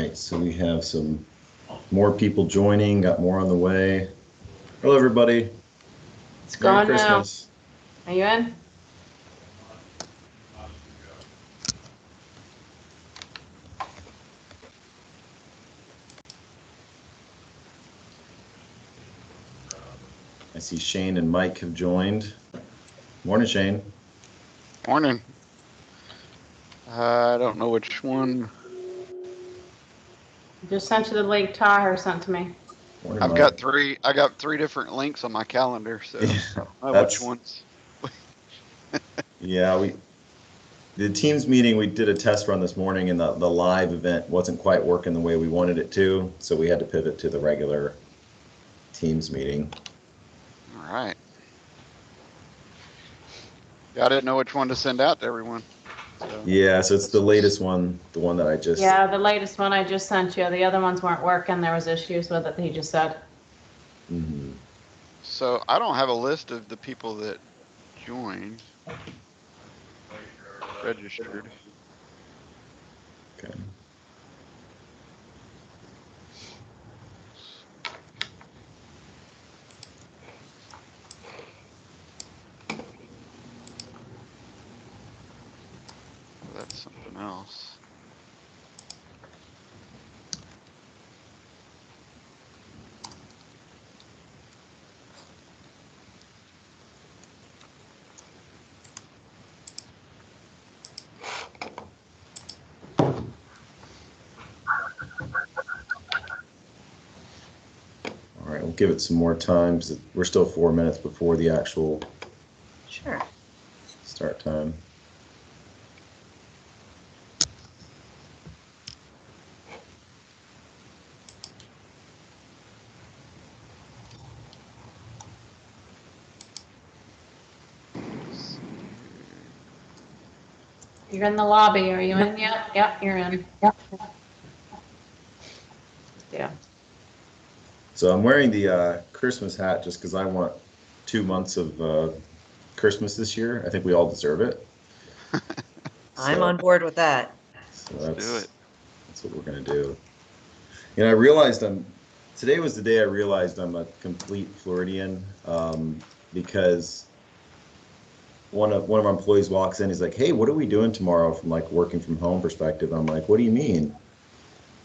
right, so we have some more people joining, got more on the way. Hello, everybody. It's Merry gone Christmas. now. Are you in? I see Shane and Mike have joined. Morning, Shane. Morning. I don't know which one. Just sent you the link Taher sent to me. Morning, I've Mike. got three. I got three different links on my calendar, so Yeah, I don't know which ones. Yeah, the Teams meeting, we did a test run this morning, and the live event wasn't quite working the way we wanted it to, so we had to pivot to the regular Teams meeting. All right. Yeah, I didn't know which one to send out to everyone. So. Yeah, so it's the latest one, the one that I just... Yeah, the latest one I just sent you. The other ones weren't working. There was issues with it, he just said. Mm-hmm. So I don't have a list of the people that joined, registered. Okay. Oh, that's something else. All right, we'll give it some more time because we're still 4 minutes before the actual start time. You're in the lobby. Are you in yet? Yep, you're in. Yep. Yeah. So I'm wearing the Christmas hat just because I want 2 months of Christmas this year. I think we all deserve it. I'm on board with that. So Let's do it. That's what we're gonna do. You know, I realized today was the day I realized I'm a complete Floridian because one of our employees walks in, he's like, "Hey, what are we doing tomorrow from like working from home perspective?" I'm like, "What do you mean?"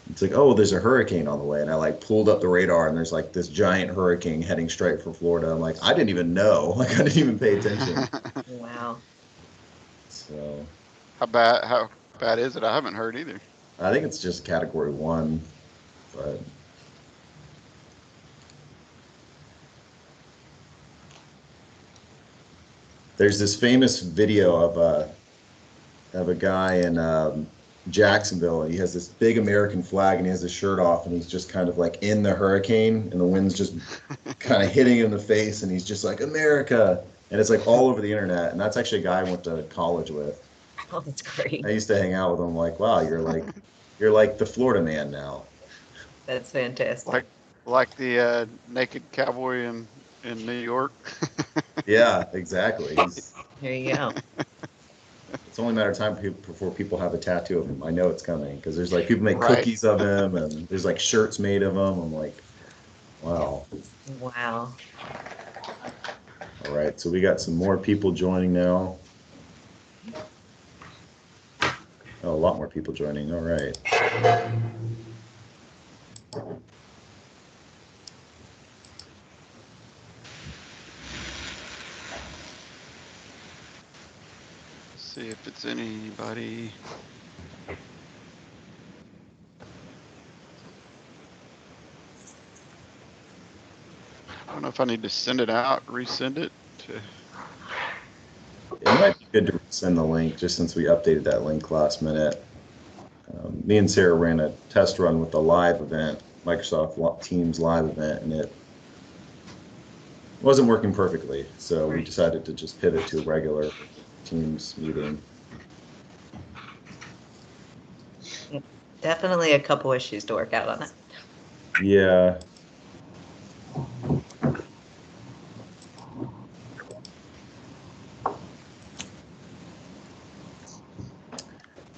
It's like, "Oh, there's a hurricane on the way," and I like pulled up the radar, and there's like this giant hurricane heading straight for Florida. I'm like, I didn't even know, like I didn't even pay attention. Wow. So How bad is it? I haven't heard either. I think it's just Category 1, but there's this famous video of a guy in Jacksonville, and he has this big American flag, and he has his shirt off, and he's just kind of like in the hurricane, and the wind's just kind of hitting him in the face, and he's just like, "America," and it's like all over the internet. And that's actually a guy I went to college with. Oh, that's great. I used to hang out with him. Like, wow, you're like the Florida man now. That's fantastic. Like the naked cowboy in New York. Yeah, exactly. There you go. It's only a matter of time before people have a tattoo of him. I know it's coming because there's like people make Right. cookies of him, and there's like shirts made of him. I'm like, wow. Wow. All right, so we got some more people joining now. Oh, a lot more people joining. All right. See if it's anybody. I don't know if I need to send it out, resend it to. It might be good to send the link just since we updated that link last minute. Me and Sarah ran a test run with the live event, Microsoft Teams live event, and it wasn't working perfectly. So we decided to just pivot to a regular Teams meeting. Definitely a couple issues to work out on it. Yeah.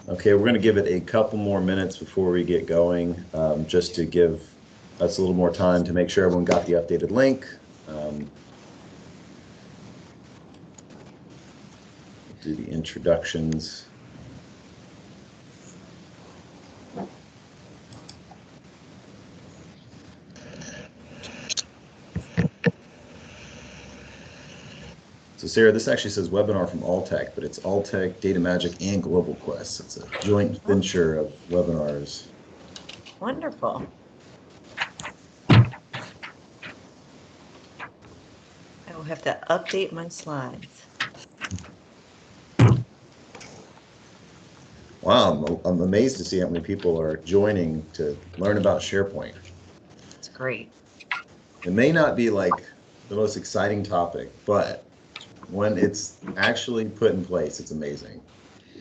Okay, we're going to give it a couple more minutes before we get going, just to give us a little more time to make sure everyone got the updated link. Do the introductions. So Sarah, this actually says webinar from Alltech, but it's Alltech, Data Magic, and Global Quest. It's a joint venture of webinars. Wonderful. I will have to update my slides. Wow, I'm amazed to see how many people are joining to learn about SharePoint. It's great. It may not be like the most exciting topic, but when it's actually put in place, it's amazing.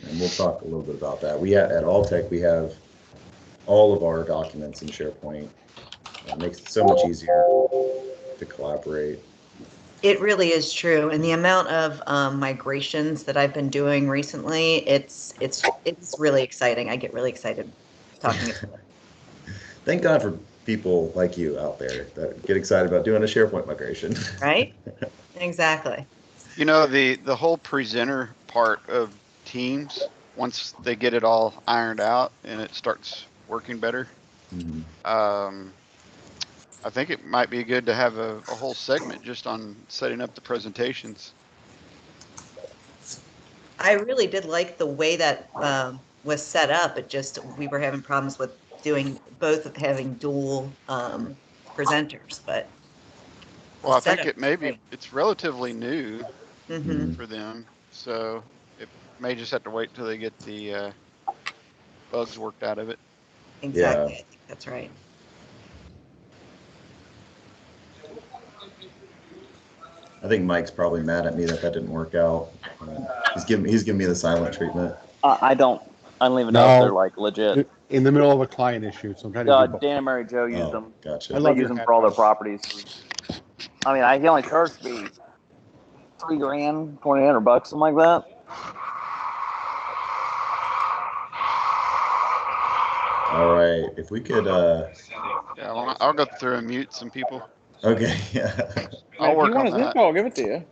And we'll talk a little bit about that. At Alltech, we have all of our documents in SharePoint. It makes it so much easier to collaborate. It really is true, and the amount of migrations that I've been doing recently, it's really exciting. I get really excited talking about it. Thank God for people like you out there that get excited about doing a SharePoint migration. Right? Exactly. You know, the whole presenter part of Teams, once they get it all ironed out and it starts working better, I think it might be good to have a whole segment just on setting up the presentations. I really did like the way that was set up. It just, we were having problems with doing both of having dual presenters, but. Well, I think it's relatively new Mm-hmm. for them, so it may just have to wait till they get the bugs worked out of it. Exactly. Yeah. I think that's right. I think Mike's probably mad at me that didn't work out. He's giving me the silent treatment. I don't even know if they're like legit. In the middle of a client issue, so I'm trying to do Dan and Mary Jo used them. Gotcha. I They love use your them hat, for all their Mike. properties. I mean, he only charged me $3 grand, $2,800, something like that. All right, if we could. Yeah, well, I'll go through and mute some people. Okay, yeah. I'll work if you want on his that. info, I'll give it to you.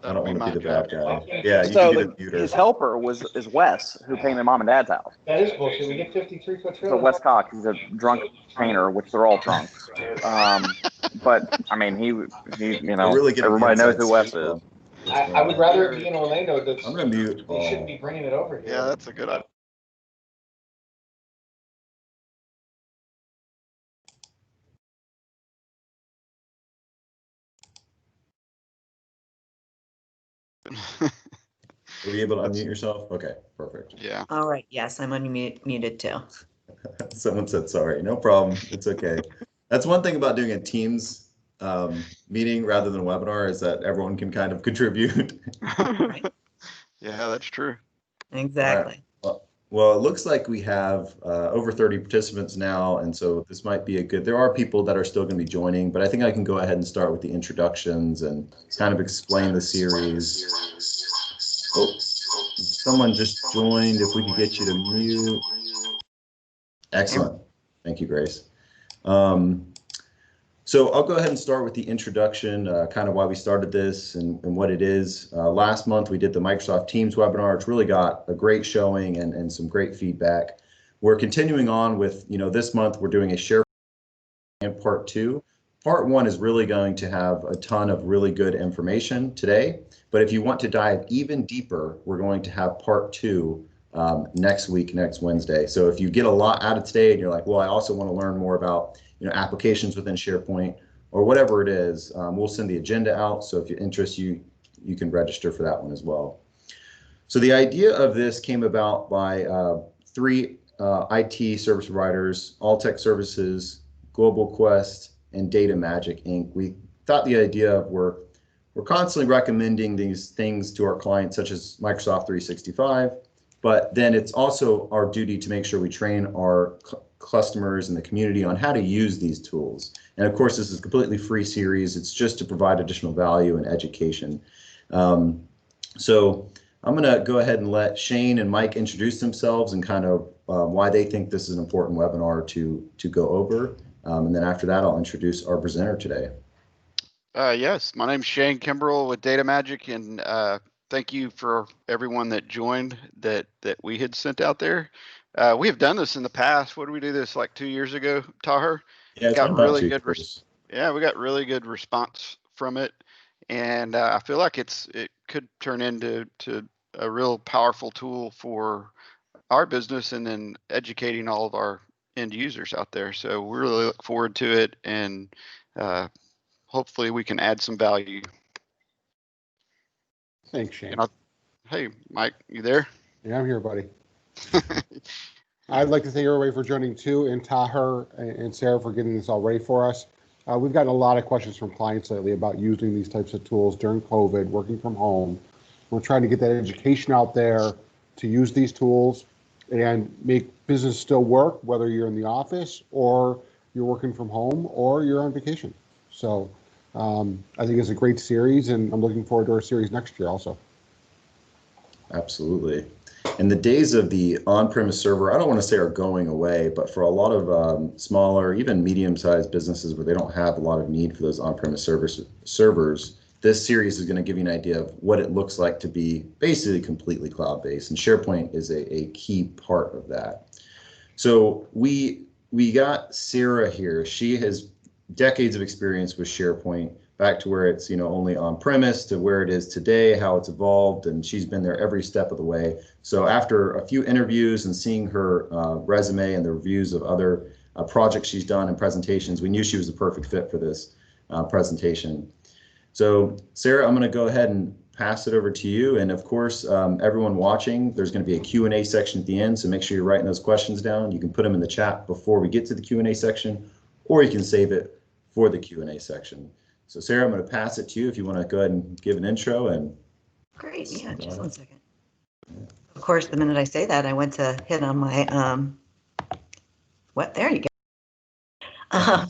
I don't want to be the job. bad guy. Yeah, you So can be the muter. his helper is Wes, who painted Mom and Dad's house. That is bullshit. We get 53-foot So trailers. Wes Cox, he's a drunk painter, which they're all drunks. But I mean, he Really getting everybody knows who Wes inside is. I would rather it be in Orlando. I'm gonna mute. They shouldn't be bringing it over here. Yeah, that's a good idea. Were you able to unmute yourself? Okay, perfect. Yeah. All right. Yes, I'm unmuted too. Someone said sorry. No problem. It's okay. That's one thing about doing a Teams meeting rather than a webinar, is that everyone can kind of contribute. Right. Yeah, that's true. Exactly. Well, it looks like we have over 30 participants now, and so this might be there are people that are still going to be joining, but I think I can go ahead and start with the introductions and kind of explain the series. Oh, someone just joined. If we could get you to mute. Excellent. Thank you, Grace. So I'll go ahead and start with the introduction, kind of why we started this and what it is. Last month, we did the Microsoft Teams webinar. It's really got a great showing and some great feedback. We're continuing on with, this month we're doing a SharePoint part 2. Part 1 is really going to have a ton of really good information today. But if you want to dive even deeper, we're going to have part 2 next week, next Wednesday. So if you get a lot out of today and you're like, well, I also want to learn more about applications within SharePoint or whatever it is, we'll send the agenda out. So if you're interested, you can register for that one as well. So the idea of this came about by 3 IT service providers, Alltech Services, Global Quest, and Data Magic Inc. We thought the idea of we're constantly recommending these things to our clients, such as Microsoft 365, but then it's also our duty to make sure we train our customers and the community on how to use these tools. And of course, this is a completely free series. It's just to provide additional value and education. So I'm going to go ahead and let Shane and Mike introduce themselves and kind of why they think this is an important webinar to go over. And then after that, I'll introduce our presenter today. Yes, my name's Shane Kimbrell with Data Magic, and thank you for everyone that joined that we had sent out there. We have done this in the past. What did we do this like 2 years ago, Taher? Yeah, it's been about 2 years. Yeah, we got really good response from it, and I feel like it could turn into a real powerful tool for our business and then educating all of our end users out there. So we really look forward to it, and hopefully we can add some value. Thanks, Shane. Hey, Mike, you there? Yeah, I'm here, buddy. I'd like to thank everybody for joining too, and Taher and Sarah for getting this all ready for us. We've gotten a lot of questions from clients lately about using these types of tools during COVID, working from home. We're trying to get that education out there to use these tools and make business still work, whether you're in the office or you're working from home or you're on vacation. So I think it's a great series, and I'm looking forward to our series next year also. Absolutely. And the days of the on-premise server, I don't want to say are going away, but for a lot of smaller, even medium-sized businesses where they don't have a lot of need for those on-premise servers, this series is going to give you an idea of what it looks like to be basically completely cloud-based, and SharePoint is a key part of that. So we got Sarah here. She has decades of experience with SharePoint, back to where it's only on-premise to where it is today, how it's evolved, and she's been there every step of the way. So after a few interviews and seeing her resume and the reviews of other projects she's done and presentations, we knew she was the perfect fit for this presentation. So Sarah, I'm going to go ahead and pass it over to you. And of course, everyone watching, there's going to be a Q&A section at the end, so make sure you're writing those questions down. You can put them in the chat before we get to the Q&A section, or you can save it for the Q&A section. So Sarah, I'm going to pass it to you if you want to go ahead and give an intro. And great, yeah, just 1 second. Of course, the minute I say that, I went to hit on my there you go.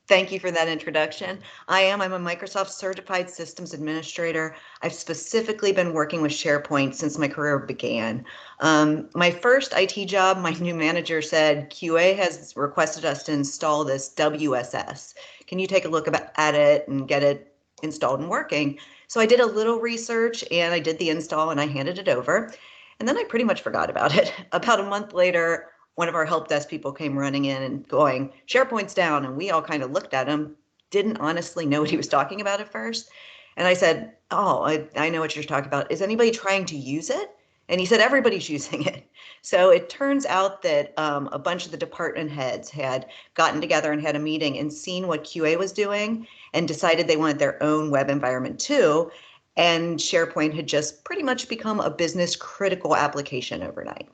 Thank you for that introduction. I'm a Microsoft Certified Systems Administrator. I've specifically been working with SharePoint since my career began. My first IT job, my new manager said, QA has requested us to install this WSS. Can you take a look at it and get it installed and working? So I did a little research and I did the install and I handed it over. And then I pretty much forgot about it. About a month later, one of our help desk people came running in and going, SharePoint's down. And we all kind of looked at him, didn't honestly know what he was talking about at first. And I said, oh, I know what you're talking about. Is anybody trying to use it? And he said, everybody's using it. So it turns out that a bunch of the department heads had gotten together and had a meeting and seen what QA was doing and decided they wanted their own web environment too. And SharePoint had just pretty much become a business critical application overnight.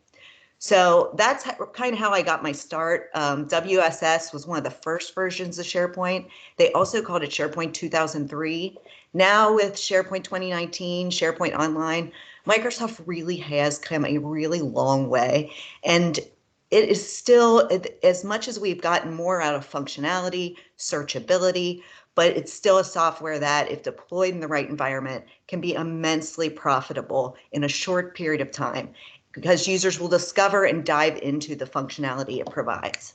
So that's kind of how I got my start. WSS was one of the first versions of SharePoint. They also called it SharePoint 2003. Now with SharePoint 2019, SharePoint Online, Microsoft really has come a really long way. And it is still, as much as we've gotten more out of functionality, searchability, but it's still a software that, if deployed in the right environment, can be immensely profitable in a short period of time, because users will discover and dive into the functionality it provides.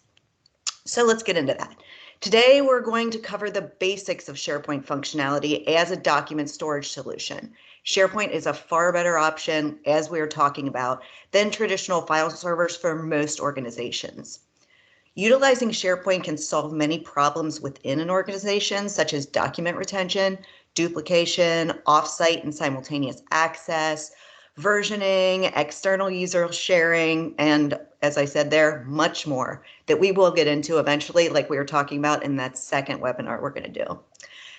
So let's get into that. Today, we're going to cover the basics of SharePoint functionality as a document storage solution. SharePoint is a far better option, as we are talking about, than traditional file servers for most organizations. Utilizing SharePoint can solve many problems within an organization, such as document retention, duplication, offsite and simultaneous access, versioning, external user sharing, and as I said there, much more that we will get into eventually, like we were talking about in that second webinar we're going to do.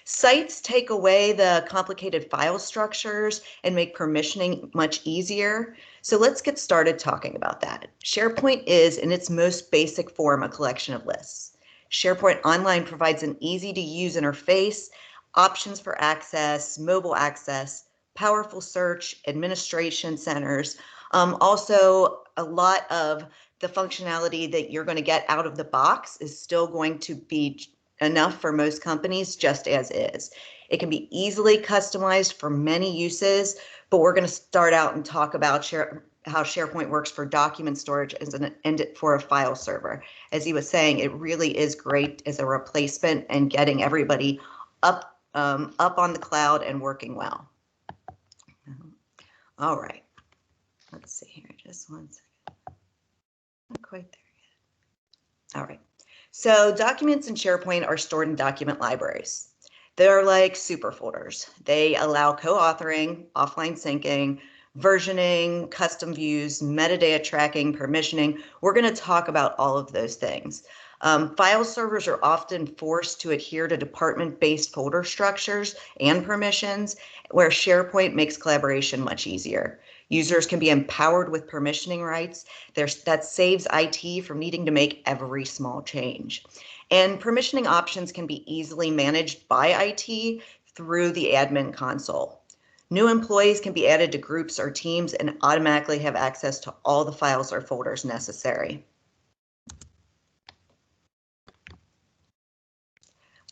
Sites take away the complicated file structures and make permissioning much easier. So let's get started talking about that. SharePoint is, in its most basic form, a collection of lists. SharePoint Online provides an easy-to-use interface, options for access, mobile access, powerful search, administration centers. Also, a lot of the functionality that you're going to get out of the box is still going to be enough for most companies just as is. It can be easily customized for many uses, but we're going to start out and talk about how SharePoint works for document storage and for a file server. As he was saying, it really is great as a replacement and getting everybody up on the cloud and working well. All right, let's see here, just one second. Not quite there yet. All right, so documents in SharePoint are stored in document libraries. They're like super folders. They allow co-authoring, offline syncing, versioning, custom views, metadata tracking, permissioning. We're going to talk about all of those things. File servers are often forced to adhere to department-based folder structures and permissions, where SharePoint makes collaboration much easier. Users can be empowered with permissioning rights. That saves IT from needing to make every small change. And permissioning options can be easily managed by IT through the admin console. New employees can be added to groups or teams and automatically have access to all the files or folders necessary.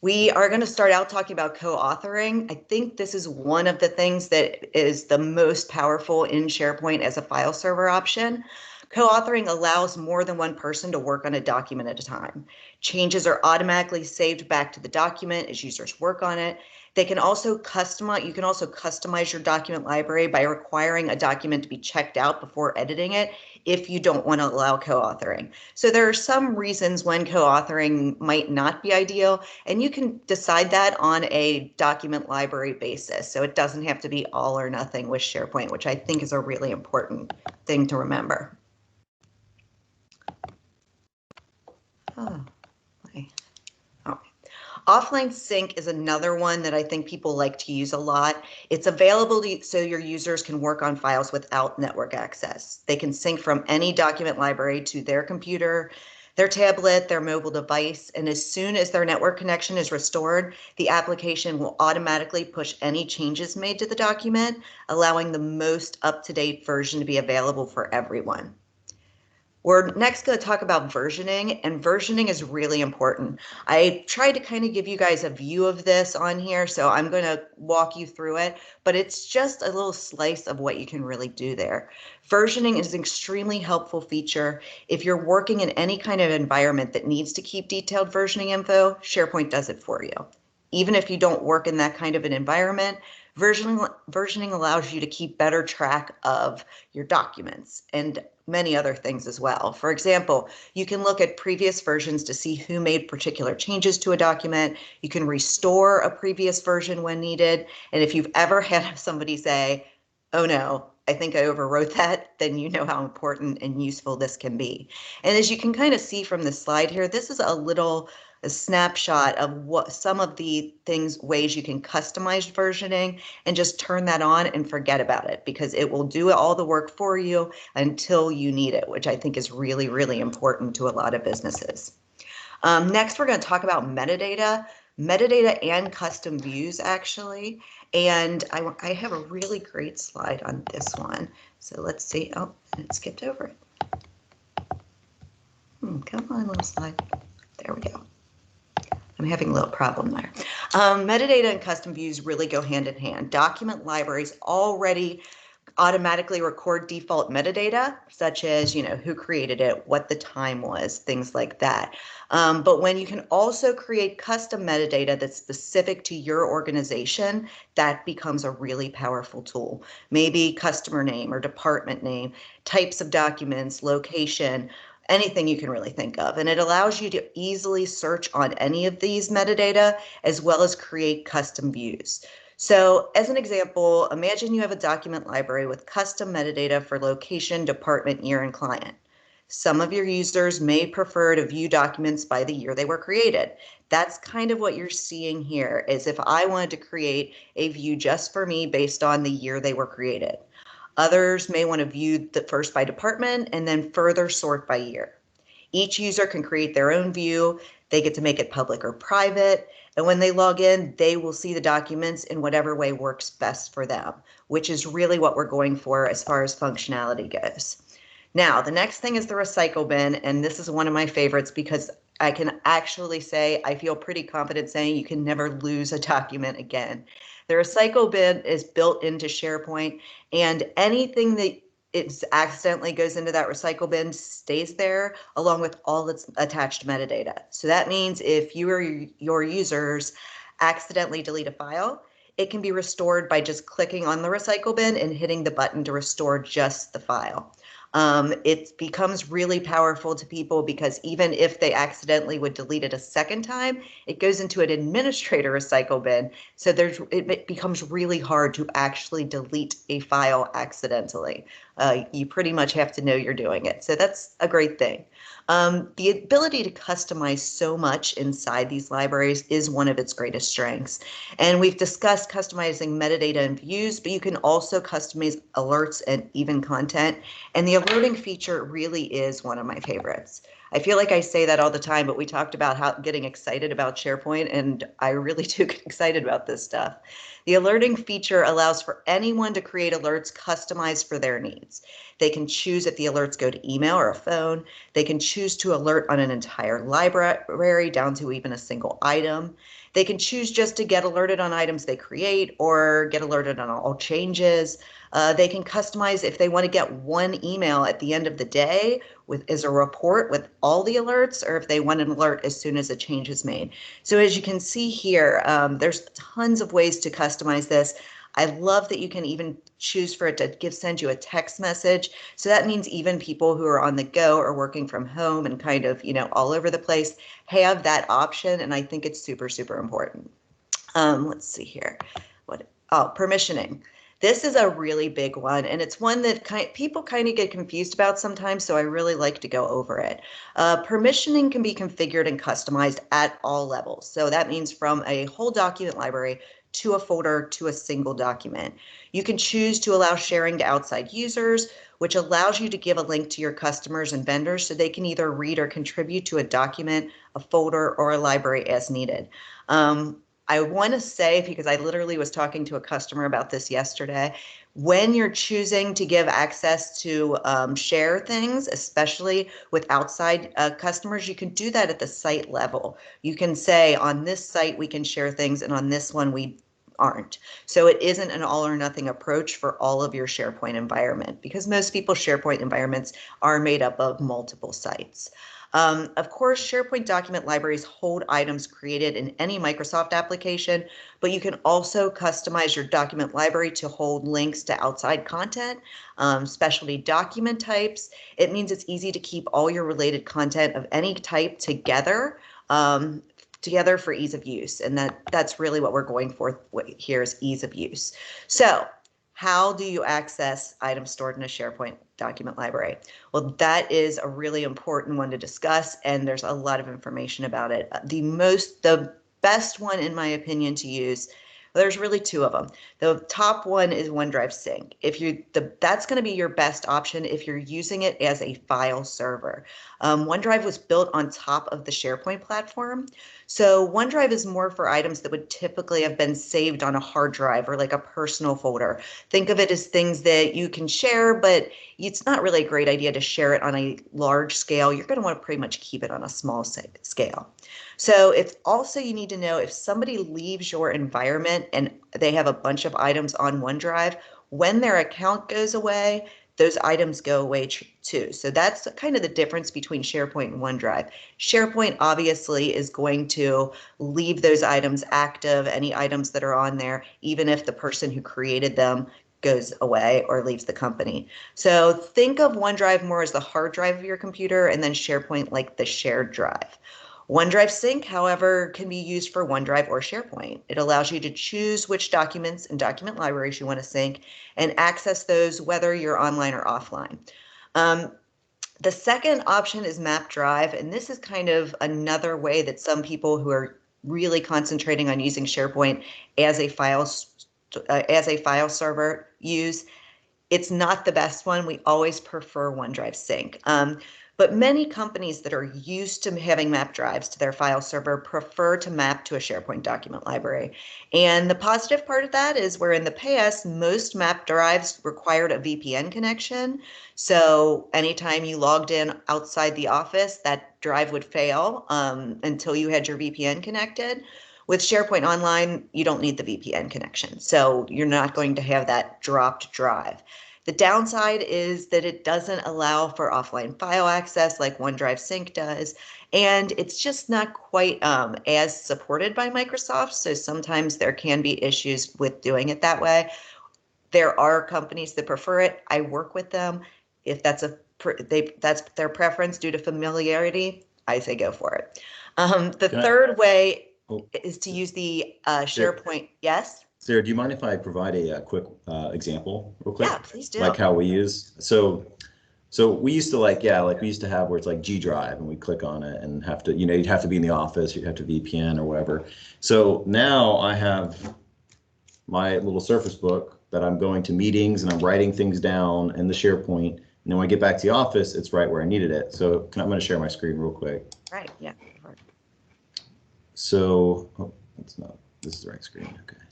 We are going to start out talking about co-authoring. I think this is one of the things that is the most powerful in SharePoint as a file server option. Co-authoring allows more than one person to work on a document at a time. Changes are automatically saved back to the document as users work on it. They can also you can also customize your document library by requiring a document to be checked out before editing it if you don't want to allow co-authoring. So there are some reasons when co-authoring might not be ideal, and you can decide that on a document library basis. So it doesn't have to be all or nothing with SharePoint, which I think is a really important thing to remember. Oh, okay. Offline sync is another one that I think people like to use a lot. It's available so your users can work on files without network access. They can sync from any document library to their computer, their tablet, their mobile device, and as soon as their network connection is restored, the application will automatically push any changes made to the document, allowing the most up-to-date version to be available for everyone. We're next going to talk about versioning, and versioning is really important. I tried to kind of give you guys a view of this on here, so I'm going to walk you through it, but it's just a little slice of what you can really do there. Versioning is an extremely helpful feature. If you're working in any kind of environment that needs to keep detailed versioning info, SharePoint does it for you. Even if you don't work in that kind of an environment, versioning allows you to keep better track of your documents and many other things as well. For example, you can look at previous versions to see who made particular changes to a document. You can restore a previous version when needed. And if you've ever had somebody say, oh no, I think I overwrote that, then you know how important and useful this can be. And as you can kind of see from this slide here, this is a snapshot of what some of the ways you can customize versioning, and just turn that on and forget about it, because it will do all the work for you until you need it, which I think is really, really important to a lot of businesses. Next, we're going to talk about metadata and custom views, actually. And I have a really great slide on this one. So let's see. Oh, and it skipped over it. Come on, little slide. There we go. I'm having a little problem there. Metadata and custom views really go hand in hand. Document libraries already automatically record default metadata, such as, who created it, what the time was, things like that. But when you can also create custom metadata that's specific to your organization, that becomes a really powerful tool. Maybe customer name or department name, types of documents, location, anything you can really think of. And it allows you to easily search on any of these metadata, as well as create custom views. So as an example, imagine you have a document library with custom metadata for location, department, year, and client. Some of your users may prefer to view documents by the year they were created. That's kind of what you're seeing here, is if I wanted to create a view just for me based on the year they were created. Others may want to view the first by department and then further sort by year. Each user can create their own view. They get to make it public or private. And when they log in, they will see the documents in whatever way works best for them, which is really what we're going for as far as functionality goes. Now, the next thing is the recycle bin. And this is one of my favorites, because I can actually say I feel pretty confident saying you can never lose a document again. The recycle bin is built into SharePoint, and anything that it accidentally goes into that recycle bin stays there along with all its attached metadata. So that means if you or your users accidentally delete a file, it can be restored by just clicking on the recycle bin and hitting the button to restore just the file. It becomes really powerful to people because even if they accidentally would delete it a second time, it goes into an administrator recycle bin. So it becomes really hard to actually delete a file accidentally. You pretty much have to know you're doing it. So that's a great thing. The ability to customize so much inside these libraries is one of its greatest strengths. And we've discussed customizing metadata and views, but you can also customize alerts and even content. And the alerting feature really is one of my favorites. I feel like I say that all the time, but we talked about how getting excited about SharePoint, and I really do get excited about this stuff. The alerting feature allows for anyone to create alerts customized for their needs. They can choose if the alerts go to email or a phone. They can choose to alert on an entire library down to even a single item. They can choose just to get alerted on items they create or get alerted on all changes. They can customize if they want to get one email at the end of the day as a report with all the alerts, or if they want an alert as soon as a change is made. So as you can see here, there's tons of ways to customize this. I love that you can even choose for it to send you a text message. So that means even people who are on the go or working from home and kind of, all over the place have that option. And I think it's super, super important. Let's see here. Permissioning. This is a really big one, and it's one that people kind of get confused about sometimes, so I really like to go over it. Permissioning can be configured and customized at all levels. So that means from a whole document library to a folder to a single document. You can choose to allow sharing to outside users, which allows you to give a link to your customers and vendors so they can either read or contribute to a document, a folder, or a library as needed. I want to say, because I literally was talking to a customer about this yesterday, when you're choosing to give access to share things, especially with outside customers, you can do that at the site level. You can say on this site we can share things and on this one we aren't. So it isn't an all or nothing approach for all of your SharePoint environment, because most people's SharePoint environments are made up of multiple sites. Of course, SharePoint document libraries hold items created in any Microsoft application, but you can also customize your document library to hold links to outside content, specialty document types. It means it's easy to keep all your related content of any type together for ease of use. And that's really what we're going for here is ease of use. So how do you access items stored in a SharePoint document library? Well, that is a really important one to discuss, and there's a lot of information about it. The best one, in my opinion, to use, there's really two of them. The top one is OneDrive Sync. That's going to be your best option if you're using it as a file server. OneDrive was built on top of the SharePoint platform. So OneDrive is more for items that would typically have been saved on a hard drive or like a personal folder. Think of it as things that you can share, but it's not really a great idea to share it on a large scale. You're going to want to pretty much keep it on a small scale. So it's also, you need to know if somebody leaves your environment and they have a bunch of items on OneDrive, when their account goes away, those items go away too. So that's kind of the difference between SharePoint and OneDrive. SharePoint obviously is going to leave those items active, any items that are on there, even if the person who created them goes away or leaves the company. So think of OneDrive more as the hard drive of your computer, and then SharePoint like the shared drive. OneDrive Sync, however, can be used for OneDrive or SharePoint. It allows you to choose which documents and document libraries you want to sync and access those whether you're online or offline. The second option is Map Drive, and this is kind of another way that some people who are really concentrating on using SharePoint as a file server use. It's not the best one. We always prefer OneDrive Sync. But many companies that are used to having map drives to their file server prefer to map to a SharePoint document library. And the positive part of that is where in the past, most map drives required a VPN connection. So anytime you logged in outside the office, that drive would fail until you had your VPN connected. With SharePoint Online, you don't need the VPN connection, so you're not going to have that dropped drive. The downside is that it doesn't allow for offline file access like OneDrive Sync does, and it's just not quite as supported by Microsoft, so sometimes there can be issues with doing it that way. There are companies that prefer it. I work with them. If that's that's their preference due to familiarity, I say go for it. The third way is to use the SharePoint. Yes? Sarah, do you mind if I provide a quick example real quick? Yeah, please do. Like how we use, so we used to like we used to have where it's like G Drive and we click on it and have to, you'd have to be in the office, you'd have to VPN or whatever. So now I have my little Surface Book that I'm going to meetings and I'm writing things down in the SharePoint. And then when I get back to the office, it's right where I needed it. So I'm going to share my screen real quick. Right, yeah. So, oh, that's not, this is the right screen, okay.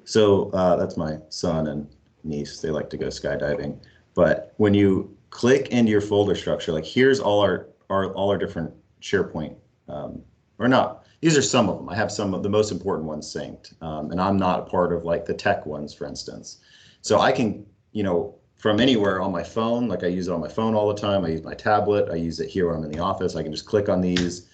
So that's my son and niece, they like to go skydiving. But when you click into your folder structure, like here's all our different SharePoint, or not, these are some of them. I have some of the most important ones synced, and I'm not a part of like the tech ones, for instance. So I can, from anywhere on my phone, like I use it on my phone all the time. I use my tablet. I use it here when I'm in the office. I can just click on these,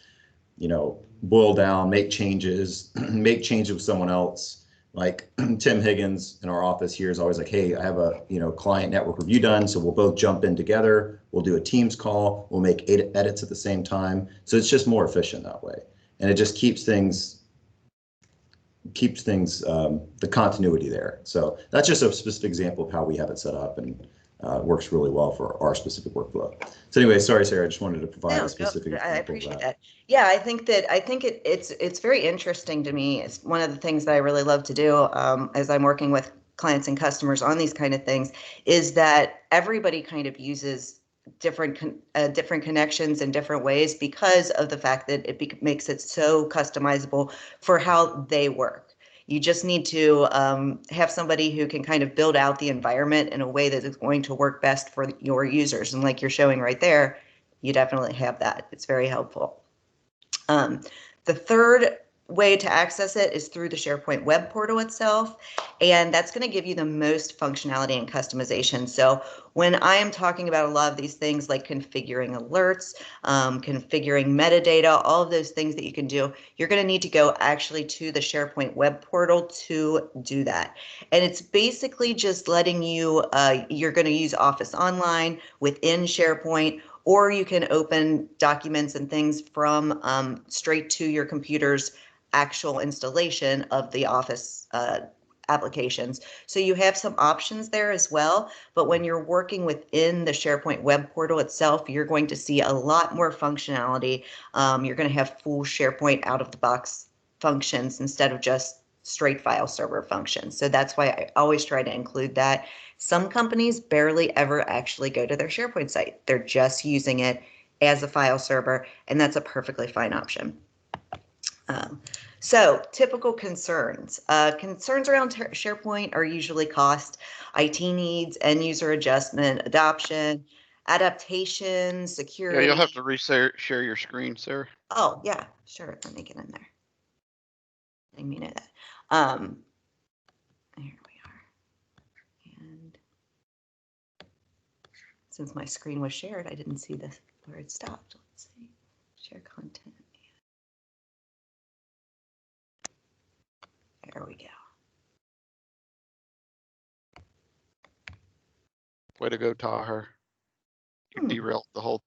boil down, make changes, make changes with someone else. Like Tim Higgins in our office here is always like, hey, I have a client network review done, so we'll both jump in together. We'll do a Teams call. We'll make 8 edits at the same time. So it's just more efficient that way, and it just keeps things the continuity there. So that's just a specific example of how we have it set up, and works really well for our specific workflow. So anyway, sorry, Sarah, I just wanted to provide a specific example. I appreciate that. Yeah, I think it's very interesting to me. It's one of the things that I really love to do as I'm working with clients and customers on these kind of things, is that everybody kind of uses different connections in different ways because of the fact that it makes it so customizable for how they work. You just need to have somebody who can kind of build out the environment in a way that is going to work best for your users. And like you're showing right there, you definitely have that. It's very helpful. The third way to access it is through the SharePoint web portal itself, and that's going to give you the most functionality and customization. So when I am talking about a lot of these things like configuring alerts, configuring metadata, all of those things that you can do, you're going to need to go actually to the SharePoint web portal to do that. And it's basically just letting you, you're going to use Office Online within SharePoint, or you can open documents and things from straight to your computer's actual installation of the Office applications. So you have some options there as well, but when you're working within the SharePoint web portal itself, you're going to see a lot more functionality. You're going to have full SharePoint out of the box functions instead of just straight file server functions. So that's why I always try to include that. Some companies barely ever actually go to their SharePoint site. They're just using it as a file server, and that's a perfectly fine option. So typical concerns. Concerns around SharePoint are usually cost, IT needs, end user adjustment, adoption, adaptation, security. Yeah, you'll have to share your screen, Sarah. Oh, yeah, sure. Let me get in there. Let me know that. Here we are. And since my screen was shared, I didn't see this where it stopped. Let's see. Share content. There we go. Way to go, Taher. You derailed the whole.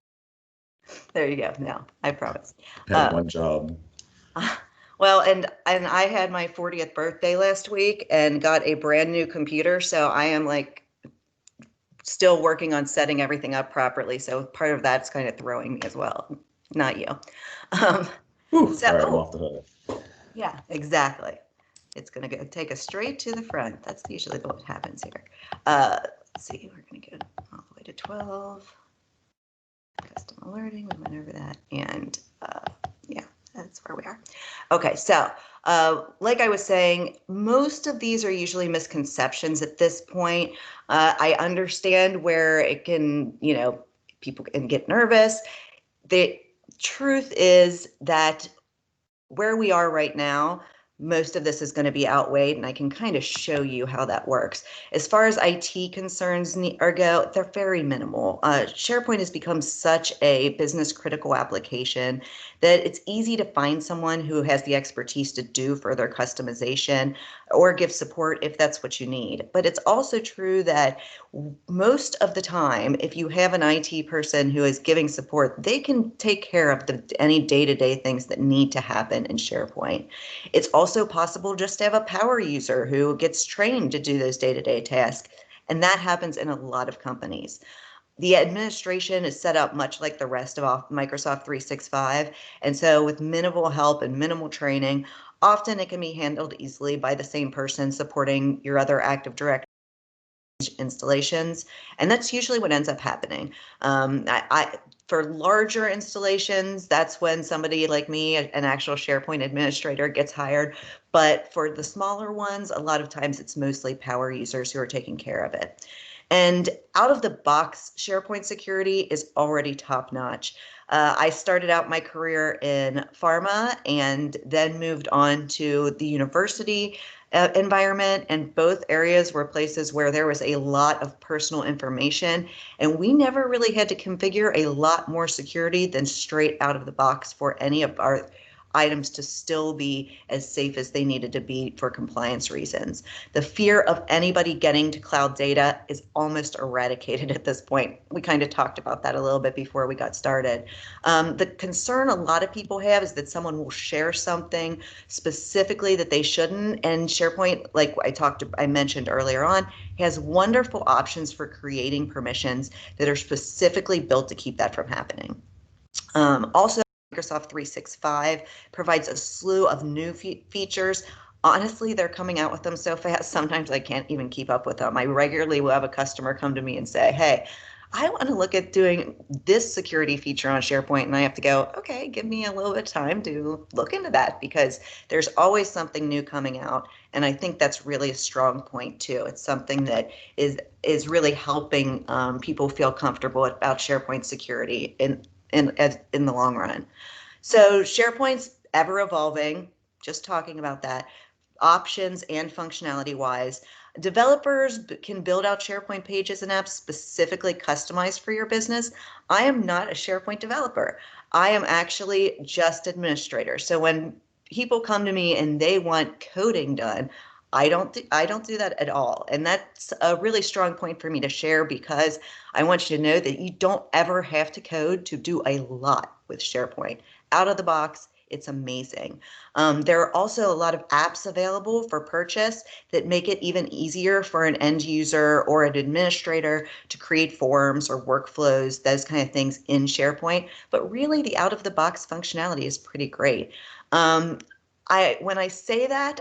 There you go. No, I promise. Had one job. Well, and I had my 40th birthday last week and got a brand new computer. So I am like still working on setting everything up properly. So part of that's kind of throwing me as well. Not you. Whew, so, all right, I'm off the hook. Yeah, exactly. It's going to go take us straight to the front. That's usually what happens here. Let's see, we're going to go all the way to 12. Custom alerting, we went over that. And yeah, that's where we are. Okay, so like I was saying, most of these are usually misconceptions at this point. I understand where it can, people can get nervous. The truth is that where we are right now, most of this is going to be outweighed, and I can kind of show you how that works. As far as IT concerns go, they're very minimal. SharePoint has become such a business critical application that it's easy to find someone who has the expertise to do further customization or give support if that's what you need. But it's also true that most of the time, if you have an IT person who is giving support, they can take care of any day-to-day things that need to happen in SharePoint. It's also possible just to have a power user who gets trained to do those day-to-day tasks, and that happens in a lot of companies. The administration is set up much like the rest of Microsoft 365, and so with minimal help and minimal training, often it can be handled easily by the same person supporting your other Active Directory installations, and that's usually what ends up happening. For larger installations, that's when somebody like me, an actual SharePoint administrator, gets hired. But for the smaller ones, a lot of times it's mostly power users who are taking care of it. And out of the box, SharePoint security is already top notch. I started out my career in pharma and then moved on to the university environment, and both areas were places where there was a lot of personal information, and we never really had to configure a lot more security than straight out of the box for any of our items to still be as safe as they needed to be for compliance reasons. The fear of anybody getting to cloud data is almost eradicated at this point. We kind of talked about that a little bit before we got started. The concern a lot of people have is that someone will share something specifically that they shouldn't, and SharePoint, like I mentioned earlier on, has wonderful options for creating permissions that are specifically built to keep that from happening. Also, Microsoft 365 provides a slew of new features. Honestly, they're coming out with them so fast, sometimes I can't even keep up with them. I regularly will have a customer come to me and say, hey, I want to look at doing this security feature on SharePoint, and I have to go, okay, give me a little bit of time to look into that, because there's always something new coming out, and I think that's really a strong point too. It's something that is really helping people feel comfortable about SharePoint security in the long run. So SharePoint's ever evolving, just talking about that, options and functionality wise. Developers can build out SharePoint pages and apps specifically customized for your business. I am not a SharePoint developer. I am actually just administrator. So when people come to me and they want coding done, I don't do that at all. And that's a really strong point for me to share, because I want you to know that you don't ever have to code to do a lot with SharePoint. Out of the box, it's amazing. There are also a lot of apps available for purchase that make it even easier for an end user or an administrator to create forms or workflows, those kind of things in SharePoint. But really, the out-of-the-box functionality is pretty great. When I say that,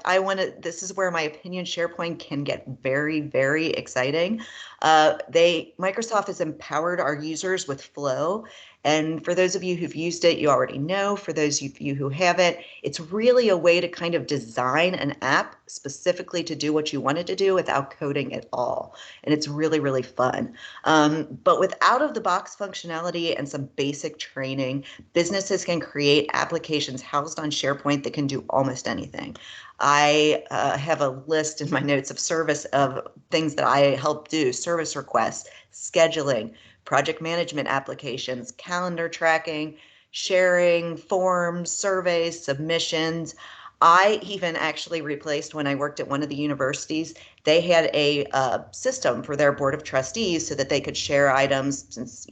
this is where my opinion SharePoint can get very, very exciting. Microsoft has empowered our users with Flow. And for those of you who've used it, you already know. For those of you who haven't, it's really a way to kind of design an app specifically to do what you want it to do without coding at all. And it's really, really fun. But with out-of-the-box functionality and some basic training, businesses can create applications housed on SharePoint that can do almost anything. I have a list in my notes of things that I help do: service requests, scheduling, project management applications, calendar tracking, sharing, forms, surveys, submissions. I even actually replaced, when I worked at one of the universities, they had a system for their board of trustees so that they could share items, since,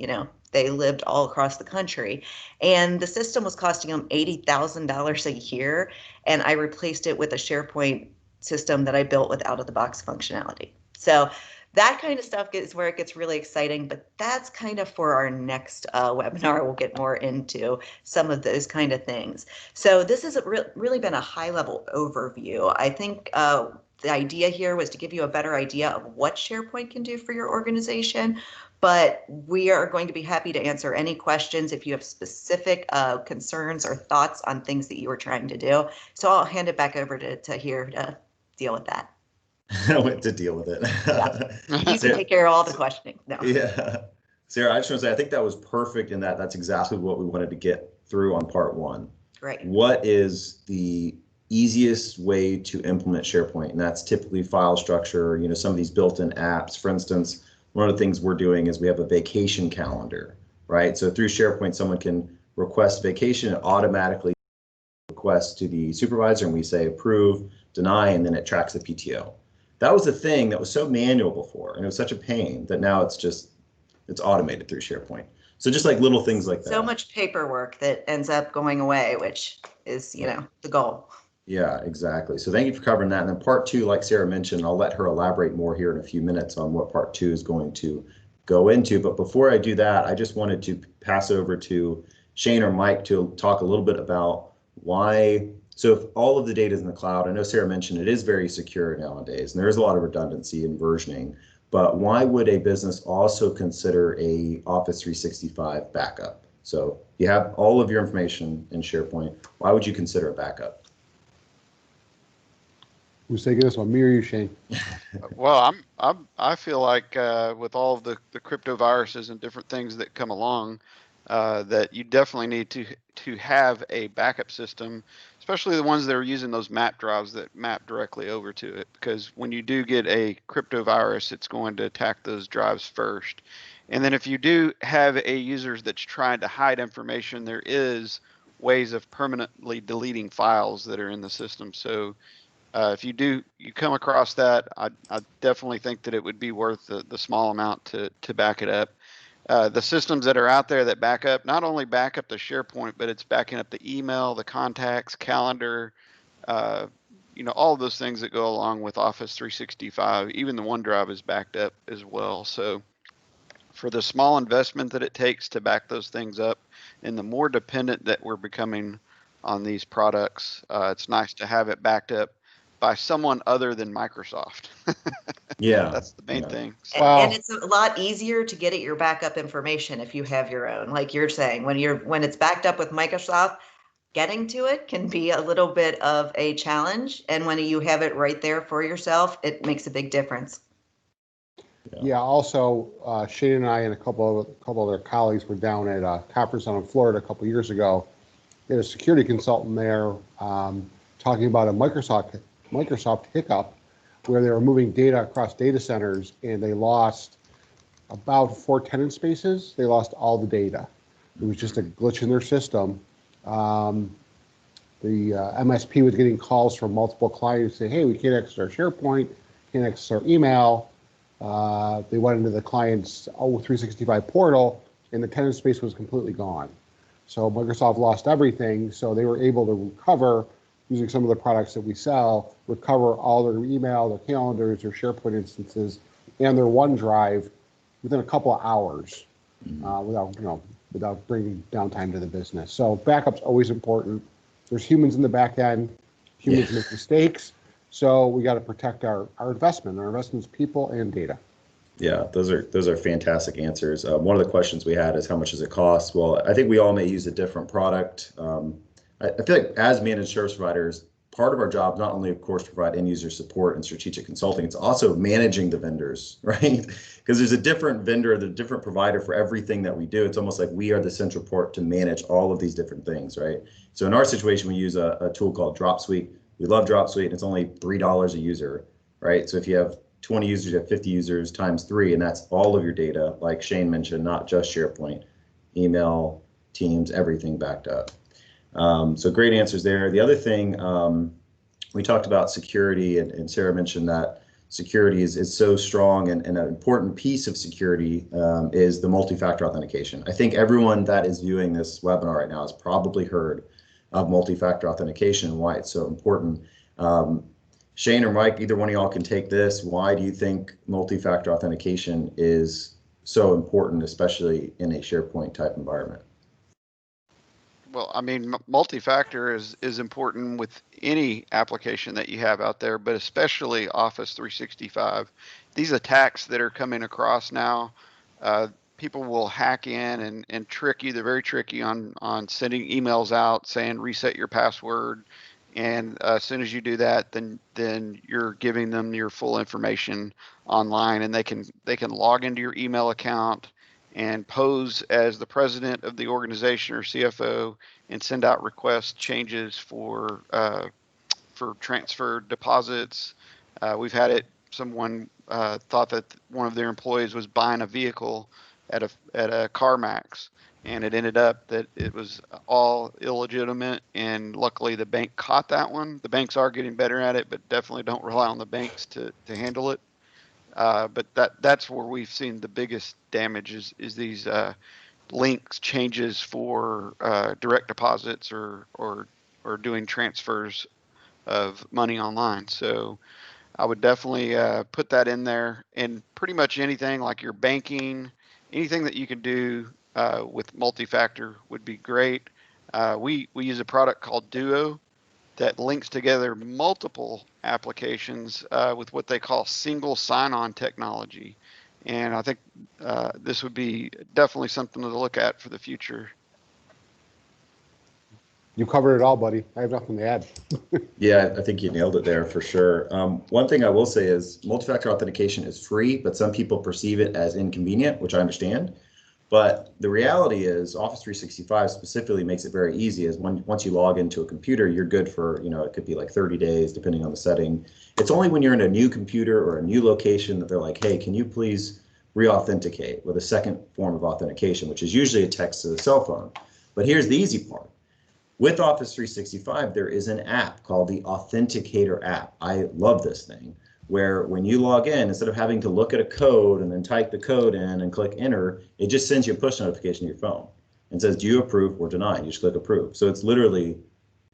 they lived all across the country. And the system was costing them $80,000 a year. And I replaced it with a SharePoint system that I built with out-of-the-box functionality. So that kind of stuff is where it gets really exciting, but that's kind of for our next webinar. We'll get more into some of those kind of things. So this has really been a high-level overview. I think the idea here was to give you a better idea of what SharePoint can do for your organization, but we are going to be happy to answer any questions if you have specific concerns or thoughts on things that you were trying to do. So I'll hand it back over to here to deal with that. To deal with it. Yeah. You can take care of all the questioning. No. Yeah. Sarah, I just want to say, I think that was perfect in that's exactly what we wanted to get through on part one. Great. What is the easiest way to implement SharePoint, and that's typically file structure, some of these built-in apps. For instance, one of the things we're doing is we have a vacation calendar, right? So through SharePoint, someone can request vacation, it automatically requests to the supervisor, and we say approve, deny, and then it tracks the PTO. That was a thing that was so manual before, and it was such a pain that now it's automated through SharePoint. So just like little things like that. So much paperwork that ends up going away, which is, the goal. Yeah, exactly. So thank you for covering that. And then part two, like Sarah mentioned, I'll let her elaborate more here in a few minutes on what part two is going to go into. But before I do that, I just wanted to pass over to Shane or Mike to talk a little bit about why. So if all of the data is in the cloud, I know Sarah mentioned it is very secure nowadays, and there is a lot of redundancy and versioning, but why would a business also consider a Office 365 backup? So you have all of your information in SharePoint. Why would you consider a backup? Who's taking this one, me or you, Shane? Well, I feel like with all of the crypto viruses and different things that come along, that you definitely need to have a backup system, especially the ones that are using those map drives that map directly over to it. Because when you do get a crypto virus, it's going to attack those drives first. And then if you do have a user that's trying to hide information, there is ways of permanently deleting files that are in the system. So if you come across that, I definitely think that it would be worth the small amount to back it up. The systems that are out there that back up, not only back up the SharePoint, but it's backing up the email, the contacts, calendar, all of those things that go along with Office 365. Even the OneDrive is backed up as well. So for the small investment that it takes to back those things up, and the more dependent that we're becoming on these products, it's nice to have it backed up by someone other than Microsoft. Yeah, that's the main thing. So. And it's a lot easier to get at your backup information if you have your own. Like you're saying, when it's backed up with Microsoft, getting to it can be a little bit of a challenge. And when you have it right there for yourself, it makes a big difference. Yeah. Also, Shane and I and a couple other colleagues were down at a conference down in Florida a couple years ago. We had a security consultant there talking about a Microsoft hiccup where they were moving data across data centers, and they lost about 4 tenant spaces. They lost all the data. It was just a glitch in their system. The MSP was getting calls from multiple clients saying, hey, we can't access our SharePoint, can't access our email. They went into the client's 365 portal, and the tenant space was completely gone. So Microsoft lost everything, so they were able to recover using some of the products that we sell, recover all their email, their calendars, their SharePoint instances, and their OneDrive within a couple of hours without bringing downtime to the business. So backup's always important. There's humans in the back end. Humans make mistakes. So we got to protect our investment. Our investment's people and data. Yeah, those are fantastic answers. One of the questions we had is how much does it cost? Well, I think we all may use a different product. I feel like as managed service providers, part of our job, not only of course to provide end user support and strategic consulting, it's also managing the vendors, right? Because there's a different vendor, the different provider for everything that we do. It's almost like we are the central port to manage all of these different things, right? So in our situation, we use a tool called Dropsuite. We love Dropsuite, and it's only $3 a user, right? So if you have 20 users, you have 50 users times 3, and that's all of your data, like Shane mentioned, not just SharePoint, email, Teams, everything backed up. So great answers there. The other thing, we talked about security, and Sarah mentioned that security is so strong, and an important piece of security is the multi-factor authentication. I think everyone that is viewing this webinar right now has probably heard of multi-factor authentication and why it's so important. Shane or Mike, either one of y'all can take this. Why do you think multi-factor authentication is so important, especially in a SharePoint type environment? Well, I mean, multi-factor is important with any application that you have out there, but especially Office 365. These attacks that are coming across now, people will hack in and trick you. They're very tricky on sending emails out saying reset your password. And as soon as you do that, then you're giving them your full information online, and they can log into your email account and pose as the president of the organization or CFO and send out request changes for for transfer deposits. We've had it, someone thought that one of their employees was buying a vehicle at a CarMax, and it ended up that it was all illegitimate, and luckily the bank caught that one. The banks are getting better at it, but definitely don't rely on the banks to handle it. But that's where we've seen the biggest damage is these links changes for direct deposits or doing transfers of money online. So I would definitely put that in there, and pretty much anything like your banking, anything that you can do with multi-factor would be great. We use a product called Duo that links together multiple applications with what they call single sign-on technology. And I think this would be definitely something to look at for the future. You covered it all, buddy. I have nothing to add. Yeah, I think you nailed it there for sure. One thing I will say is multi-factor authentication is free, but some people perceive it as inconvenient, which I understand. But the reality is Office 365 specifically makes it very easy, as once you log into a computer, you're good for, it could be like 30 days, depending on the setting. It's only when you're in a new computer or a new location that they're like, hey, can you please re-authenticate with a second form of authentication, which is usually a text to the cell phone. But here's the easy part. With Office 365, there is an app called the Authenticator app. I love this thing, where when you log in, instead of having to look at a code and then type the code in and click enter, it just sends you a push notification to your phone and says, do you approve or deny? You just click approve. So it's literally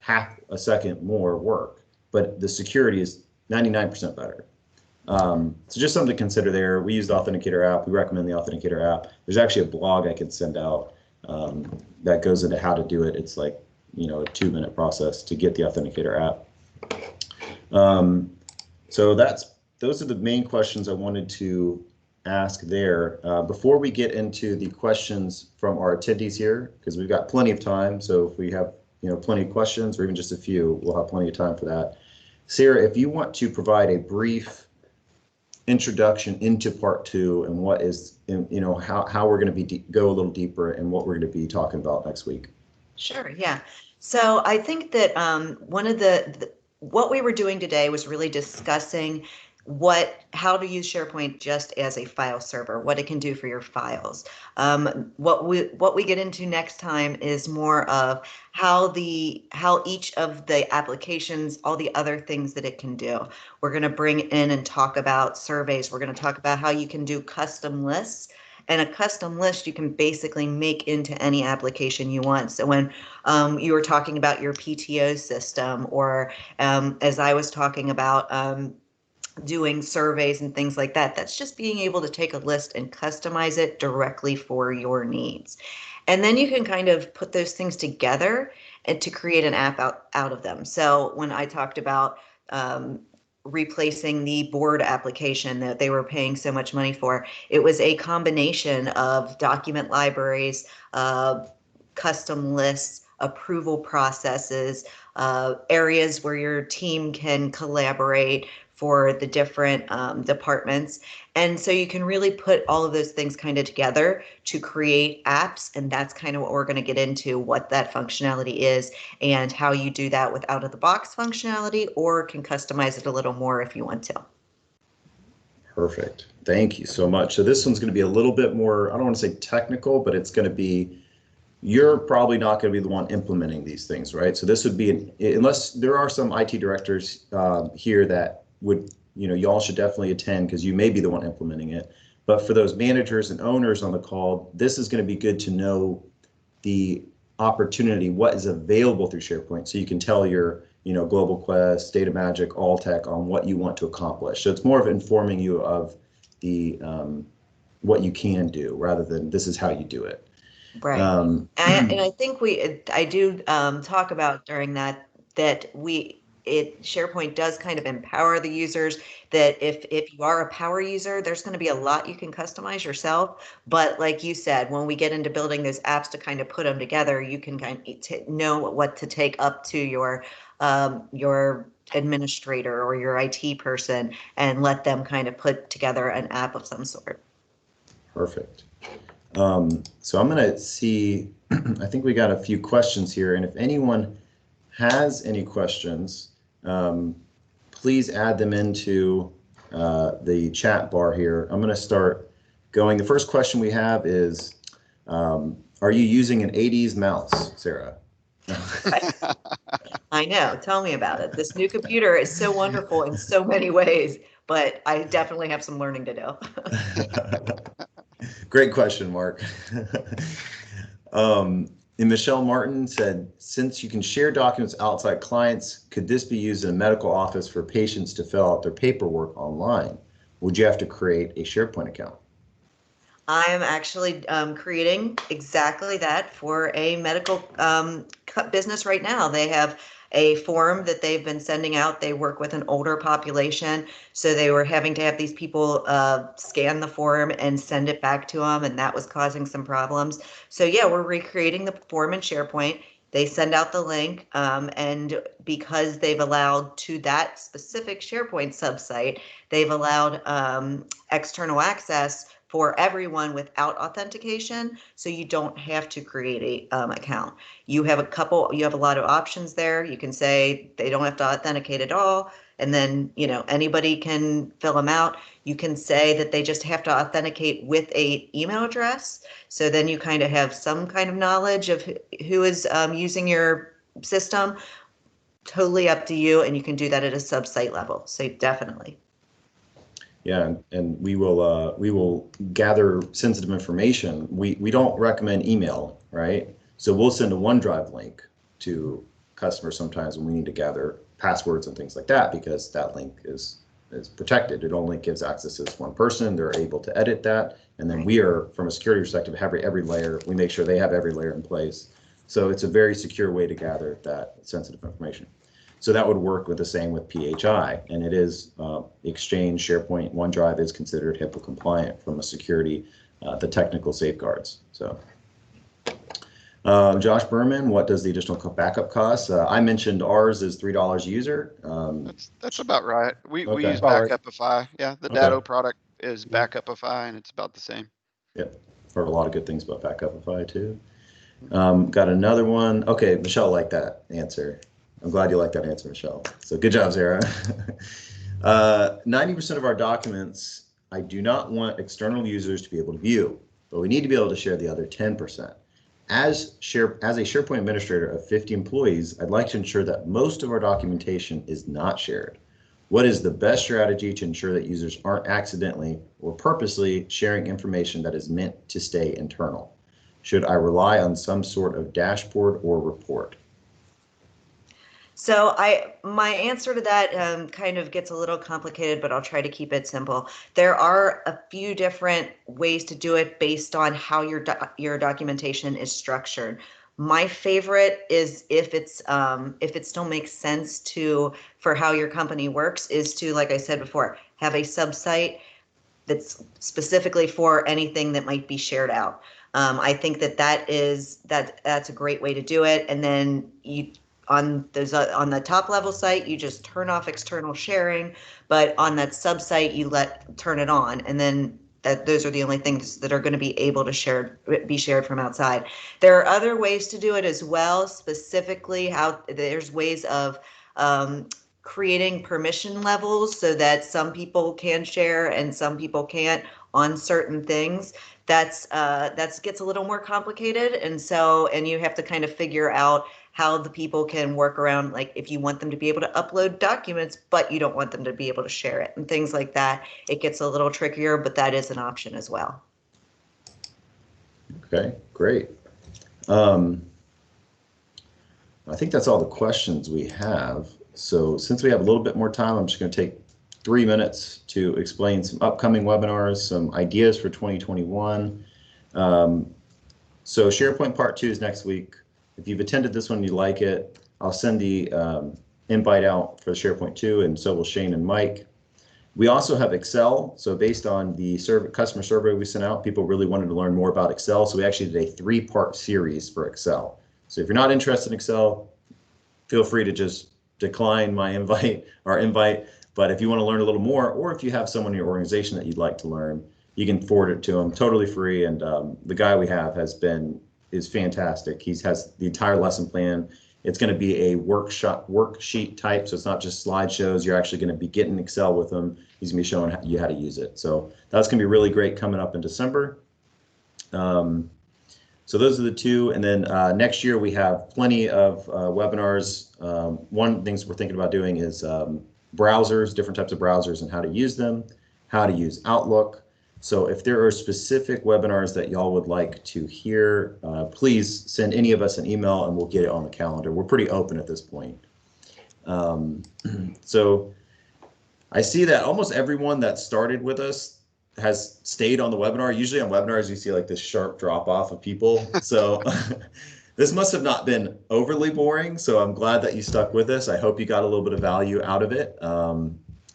half a second more work, but the security is 99% better. So just something to consider there. We use the Authenticator app. We recommend the Authenticator app. There's actually a blog I could send out that goes into how to do it. It's like, a 2-minute process to get the Authenticator app. So those are the main questions I wanted to ask there. Before we get into the questions from our attendees here, because we've got plenty of time, so if we have plenty of questions or even just a few, we'll have plenty of time for that. Sarah, if you want to provide a brief introduction into part 2 and what is, how we're going to go a little deeper and what we're going to be talking about next week. Sure, yeah. So I think that one of what we were doing today was really discussing how to use SharePoint just as a file server, what it can do for your files. What we get into next time is more of how each of the applications, all the other things that it can do. We're going to bring in and talk about surveys. We're going to talk about how you can do custom lists. And a custom list you can basically make into any application you want. So when you were talking about your PTO system, or as I was talking about doing surveys and things like that, that's just being able to take a list and customize it directly for your needs. And then you can kind of put those things together and to create an app out of them. So when I talked about replacing the board application that they were paying so much money for, it was a combination of document libraries, custom lists, approval processes, areas where your team can collaborate for the different departments. And so you can really put all of those things kind of together to create apps. And that's kind of what we're going to get into, what that functionality is and how you do that with out-of-the-box functionality, or can customize it a little more if you want to. Perfect. Thank you so much. So this one's going to be a little bit more, I don't want to say technical, but it's going to be, you're probably not going to be the one implementing these things, right? So this would be, unless there are some IT directors here that would, y'all should definitely attend because you may be the one implementing it. But for those managers and owners on the call, this is going to be good to know the opportunity, what is available through SharePoint, so you can tell your, Global Quest, Data Magic, Alltech on what you want to accomplish. So it's more of informing you of the what you can do rather than this is how you do it. Right. And I think I do talk about during that SharePoint does kind of empower the users, that if you are a power user, there's going to be a lot you can customize yourself. But like you said, when we get into building those apps to kind of put them together, you can kind of know what to take up to your administrator or your IT person and let them kind of put together an app of some sort. Perfect. So I'm going to see, I think we got a few questions here. And if anyone has any questions, please add them into the chat bar here. I'm going to start going. The first question we have is, are you using an 80s mouse, Sarah? I know. Tell me about it. This new computer is so wonderful in so many ways, but I definitely have some learning to do. Great question, Mark. And Michelle Martin said, since you can share documents outside clients, could this be used in a medical office for patients to fill out their paperwork online? Would you have to create a SharePoint account? I am actually creating exactly that for a medical business right now. They have a form that they've been sending out. They work with an older population, so they were having to have these people scan the form and send it back to them, and that was causing some problems. So yeah, we're recreating the form in SharePoint. They send out the link, and because they've allowed to that specific SharePoint subsite, they've allowed external access for everyone without authentication, so you don't have to create a account. You have a lot of options there. You can say they don't have to authenticate at all, and then anybody can fill them out. You can say that they just have to authenticate with a email address, so then you kind of have some kind of knowledge of who is using your system. Totally up to you, and you can do that at a sub-site level, so definitely. Yeah, and we will gather sensitive information. We don't recommend email, right? So we'll send a OneDrive link to customers sometimes when we need to gather passwords and things like that, because that link is protected. It only gives access to this one person. They're able to edit that, and then we are, from a security perspective, have every layer. We make sure they have every layer in place. So it's a very secure way to gather that sensitive information. So that would work with the same with PHI, and it is Exchange, SharePoint, OneDrive is considered HIPAA compliant from a security, the technical safeguards. So, Josh Berman, what does the additional backup cost? I mentioned ours is $3 a user. That's about right. We Okay. use Backupify. Yeah, the Okay. Datto product is Backupify, and it's about the same. Yep, heard a lot of good things about Backupify too. Got another one. Okay, Michelle liked that answer. I'm glad you like that answer, Michelle. So good job, Sarah. 90% of our documents, I do not want external users to be able to view, but we need to be able to share the other 10%. As a SharePoint administrator of 50 employees, I'd like to ensure that most of our documentation is not shared. What is the best strategy to ensure that users aren't accidentally or purposely sharing information that is meant to stay internal? Should I rely on some sort of dashboard or report? So my answer to that kind of gets a little complicated, but I'll try to keep it simple. There are a few different ways to do it based on how your documentation is structured. My favorite is if it still makes sense for how your company works, is to, like I said before, have a subsite that's specifically for anything that might be shared out. I think that's a great way to do it. And then on the top level site, you just turn off external sharing, but on that sub-site, you turn it on, and then those are the only things that are going to be able to be shared from outside. There are other ways to do it as well. Specifically, there's ways of creating permission levels so that some people can share and some people can't on certain things. That gets a little more complicated, and you have to kind of figure out how the people can work around, like if you want them to be able to upload documents, but you don't want them to be able to share it and things like that. It gets a little trickier, but that is an option as well. Okay, great. I think that's all the questions we have. So since we have a little bit more time, I'm just going to take 3 minutes to explain some upcoming webinars, some ideas for 2021. So SharePoint Part 2 is next week. If you've attended this one and you like it, I'll send the invite out for SharePoint 2, and so will Shane and Mike. We also have Excel. So based on the customer survey we sent out, people really wanted to learn more about Excel. So we actually did a 3-part series for Excel. So if you're not interested in Excel, feel free to just decline my invite. But if you want to learn a little more, or if you have someone in your organization that you'd like to learn, you can forward it to them totally free. And the guy we have is fantastic. He has the entire lesson plan. It's going to be a worksheet type, so it's not just slideshows. You're actually going to be getting Excel with them. He's going to be showing you how to use it. So that's going to be really great coming up in December. So those are the two, and then next year we have plenty of webinars. One of the things we're thinking about doing is browsers, different types of browsers and how to use them, how to use Outlook. So if there are specific webinars that y'all would like to hear, please send any of us an email and we'll get it on the calendar. We're pretty open at this point. So I see that almost everyone that started with us has stayed on the webinar. Usually on webinars, you see like this sharp drop off of people. So this must have not been overly boring. So I'm glad that you stuck with us. I hope you got a little bit of value out of it.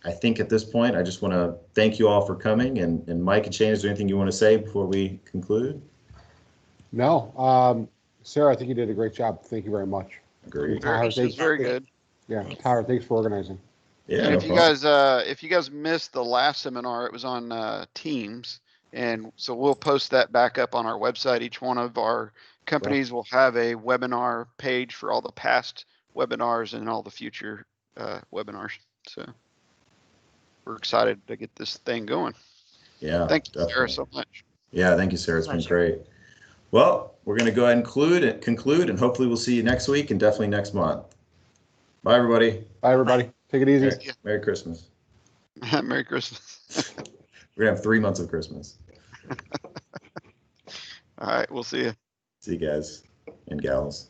I think at this point, I just want to thank you all for coming. And Mike and Shane, is there anything you want to say before we conclude? No. Sarah, I think you did a great job. Thank you very much. Agreed. Tyler, This was very good. Yeah, Thanks. Tyler, thanks for organizing. Yeah, And no if you guys missed the last seminar, it was on Teams, and so we'll post that back up on our website. Each one of our companies will have a webinar page for all the past webinars and all the future webinars. So we're excited to get this thing going. Yeah, Thank you, definitely. Sarah, so much. Yeah, thank you, Sarah. It's been Pleasure. great. Well, we're going to go ahead and conclude, and hopefully we'll see you next week and definitely next month. Bye, everybody. Bye, everybody. Take it easy. Merry Christmas. Merry Christmas. We're going to have 3 months of Christmas. All right, we'll see you. See you guys and gals.